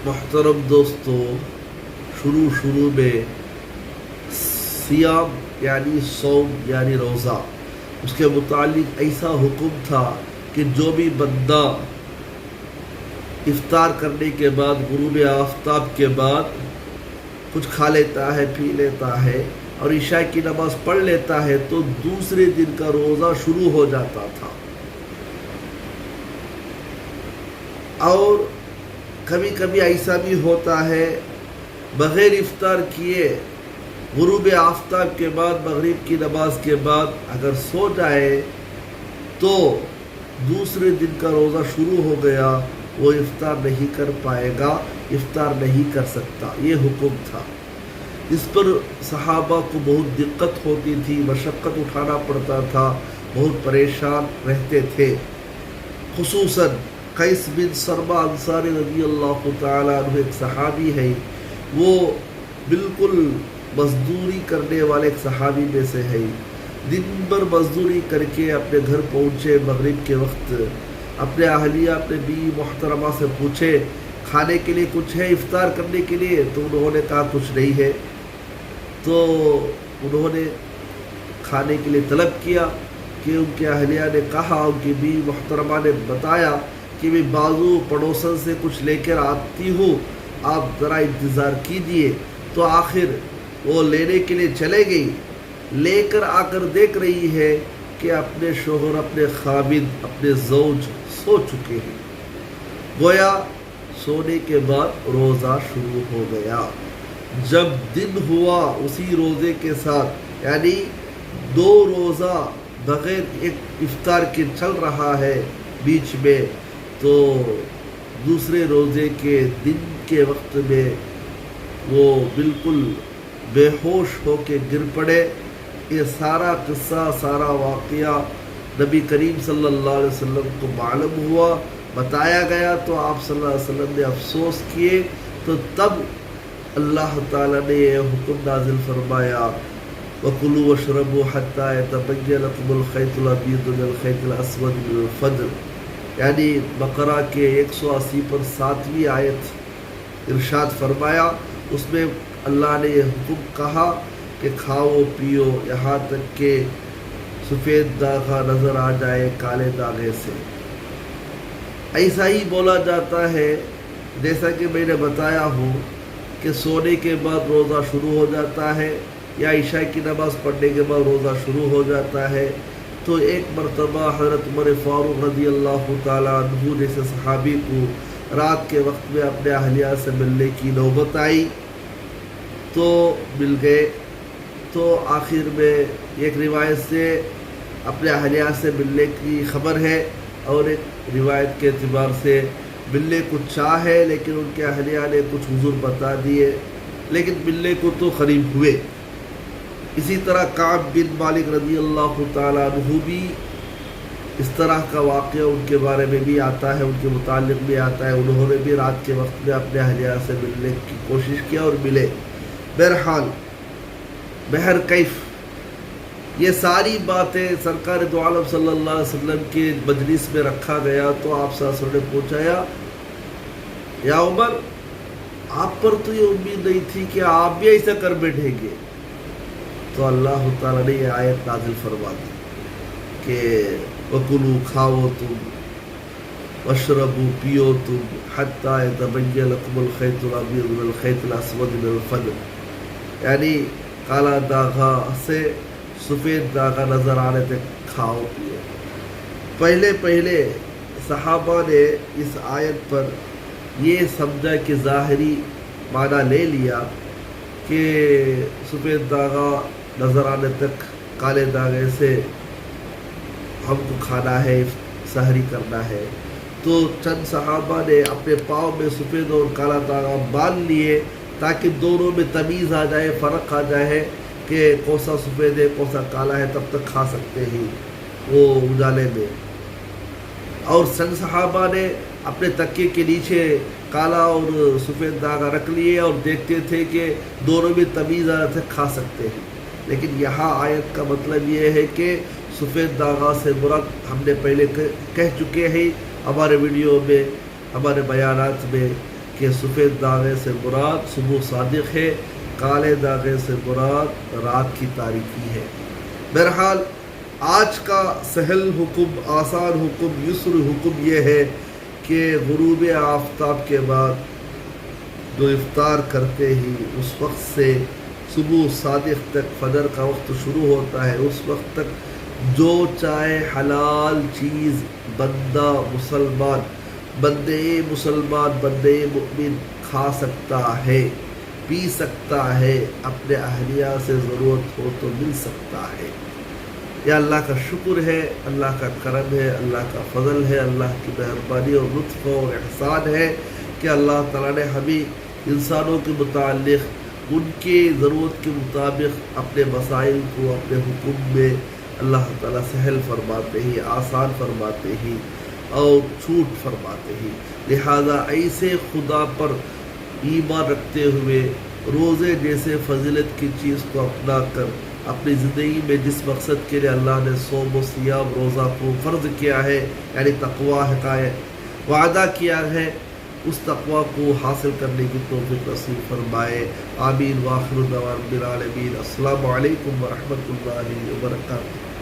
محترم دوستوں، شروع میں سیام یعنی صوم یعنی روزہ، اس کے متعلق ایسا حکم تھا کہ جو بھی بندہ افطار کرنے کے بعد غروب آفتاب کے بعد کچھ کھا لیتا ہے، پی لیتا ہے اور عشاء کی نماز پڑھ لیتا ہے تو دوسرے دن کا روزہ شروع ہو جاتا تھا۔ اور کبھی کبھی ایسا بھی ہوتا ہے بغیر افطار کیے غروب آفتاب کے بعد مغرب کی نماز کے بعد اگر سو جائے تو دوسرے دن کا روزہ شروع ہو گیا، وہ افطار نہیں کر پائے گا، افطار نہیں کر سکتا۔ یہ حکم تھا۔ اس پر صحابہ کو بہت دقت ہوتی تھی، مشقت اٹھانا پڑتا تھا، بہت پریشان رہتے تھے۔ خصوصاً قیس بن سرما انصاری رضی اللہ تعالیٰ عنہ ایک صحابی ہے، وہ بالکل مزدوری کرنے والے ایک صحابی میں سے ہے۔ دن بھر مزدوری کر کے اپنے گھر پہنچے مغرب کے وقت، اپنے اہلیہ اپنے بیوی محترمہ سے پوچھے کھانے کے لیے کچھ ہے، افطار کرنے کے لیے؟ تو انہوں نے کہا کچھ نہیں ہے۔ تو انہوں نے کھانے کے لیے طلب کیا کہ ان کے اہلیہ نے کہا، ان کی بیوی محترمہ نے بتایا کہ میں بازو پڑوسن سے کچھ لے کر آتی ہوں، آپ ذرا انتظار کیجیے۔ تو آخر وہ لینے کے لیے چلے گئی، لے کر آ کر دیکھ رہی ہے کہ اپنے شوہر، اپنے خاوند، اپنے زوج سو چکے ہیں۔ گویا سونے کے بعد روزہ شروع ہو گیا۔ جب دن ہوا اسی روزے کے ساتھ، یعنی 2 روزہ بغیر ایک افطار کے چل رہا ہے بیچ میں، تو دوسرے روزے کے دن کے وقت میں وہ بالکل بے ہوش ہو کے گر پڑے۔ یہ سارا قصہ، سارا واقعہ نبی کریم صلی اللہ علیہ وسلم کو معلوم ہوا، بتایا گیا تو آپ صلی اللہ علیہ وسلم نے افسوس کیے۔ تو تب اللہ تعالیٰ نے یہ حکم نازل فرمایا، وَكُلُوا وَاشْرَبُوا حَتَّى يَتَبَيَّنَ لَكُمُ الْخَيْطُ الْأَبْيَضُ مِنَ الْخَيْطِ الْأَسْوَدِ مِنَ الْفَجْرِ، یعنی بقرہ کے 180 پر 7ویں آیت ارشاد فرمایا۔ اس میں اللہ نے یہ حکم کہا کہ کھاؤ پیو یہاں تک کہ سفید داغا نظر آ جائے کالے داغے سے۔ ایسا ہی بولا جاتا ہے، جیسا کہ میں نے بتایا ہوں کہ سونے کے بعد روزہ شروع ہو جاتا ہے یا عشاء کی نماز پڑھنے کے بعد روزہ شروع ہو جاتا ہے۔ تو ایک مرتبہ حضرت عمر فاروق رضی اللہ تعالیٰ عنہ جیسے صحابی کو رات کے وقت میں اپنے اہلیہ سے ملنے کی نوبت آئی تو مل گئے۔ تو آخر میں ایک روایت سے اپنے اہلیہ سے ملنے کی خبر ہے اور ایک روایت کے اعتبار سے ملنے کو چاہ ہے، لیکن ان کے اہلیہ نے کچھ حضور بتا دیے، لیکن ملنے کو تو قریب ہوئے۔ اسی طرح کعب بن مالک رضی اللہ تعالیٰ عنہ بھی اس طرح کا واقعہ ان کے بارے میں بھی آتا ہے، ان کے متعلق بھی آتا ہے، انہوں نے بھی رات کے وقت میں اپنے اہلیہ سے ملنے کی کوشش کیا اور ملے۔ بہرحال بہرکیف یہ ساری باتیں سرکار دو عالم صلی اللہ علیہ وسلم کے مجلس میں رکھا گیا تو آپ صلی اللہ علیہ وسلم نے پوچھا، یا عمر، آپ پر تو یہ امید نہیں تھی کہ آپ بھی ایسا کر بیٹھیں گے؟ تو اللہ تعالیٰ نے یہ آیت نازل فرما دی کہ وَكُلُوا کھاؤ تم، وَاشْرَبُوا پیو تم، حَتَّى يَتَبَيَّنَ لَكُمُ الْخَيْطُ الْأَبْيَضُ مِنَ الْخَيْطِ الْأَسْوَدِ مِنَ الْفَجْرِ، یعنی کالا داغا سے سفید داغا نظر آنے تک کھاؤ پیو۔ پہلے صحابہ نے اس آیت پر یہ سمجھا کہ ظاہری معنی لے لیا کہ سفید داغا نظر آنے تک کالے داغے سے ہم کو کھانا ہے، سحری کرنا ہے۔ تو چند صحابہ نے اپنے پاؤں میں سفید اور کالا داغا باندھ لیے تاکہ دونوں میں تمیز آ جائے، فرق آ جائے کہ کون سا سفید ہے کون سا کالا ہے، تب تک کھا سکتے ہیں وہ اجالے میں۔ اور چند صحابہ نے اپنے تکیے کے نیچے کالا اور سفید داغا رکھ لیے اور دیکھتے تھے کہ دونوں میں تمیز آ تک کھا سکتے ہیں۔ لیکن یہاں آیت کا مطلب یہ ہے کہ سفید داغا سے مراد ہم نے پہلے کہہ چکے ہیں ہمارے ویڈیو میں، ہمارے بیانات میں، کہ سفید داغے سے مراد صبح صادق ہے، کالے داغے سے مراد رات کی تاریکی ہے۔ بہرحال آج کا سہل حکم، آسان حکم، یسر حکم یہ ہے کہ غروب آفتاب کے بعد جو افطار کرتے ہی اس وقت سے صبح صادق تک فجر کا وقت شروع ہوتا ہے، اس وقت تک جو چاہے حلال چیز بندہ مسلمان، بندے مؤمن کھا سکتا ہے، پی سکتا ہے، اپنے اہلیہ سے ضرورت ہو تو مل سکتا ہے۔ یہ اللہ کا شکر ہے، اللہ کا کرم ہے، اللہ کا فضل ہے، اللہ کی مہربانی اور لطف اور احسان ہے کہ اللہ تعالیٰ نے ہمیں انسانوں کے متعلق ان کی ضرورت کے مطابق اپنے مسائل کو اپنے حکم میں اللہ تعالیٰ سہل فرماتے ہی، آسان فرماتے ہی اور چھوٹ فرماتے ہی۔ لہذا ایسے خدا پر ایمان رکھتے ہوئے روزے جیسے فضیلت کی چیز کو اپنا کر اپنی زندگی میں جس مقصد کے لیے اللہ نے صوم و سیام روزہ کو فرض کیا ہے، یعنی تقوی حقائق وعدہ کیا ہے، اس تقوی کو حاصل کرنے کی توفیق نصیب فرمائے۔ آمین۔ وآخر دعوانا الحمد للہ۔ السلام علیکم ورحمۃ اللہ وبرکاتہ۔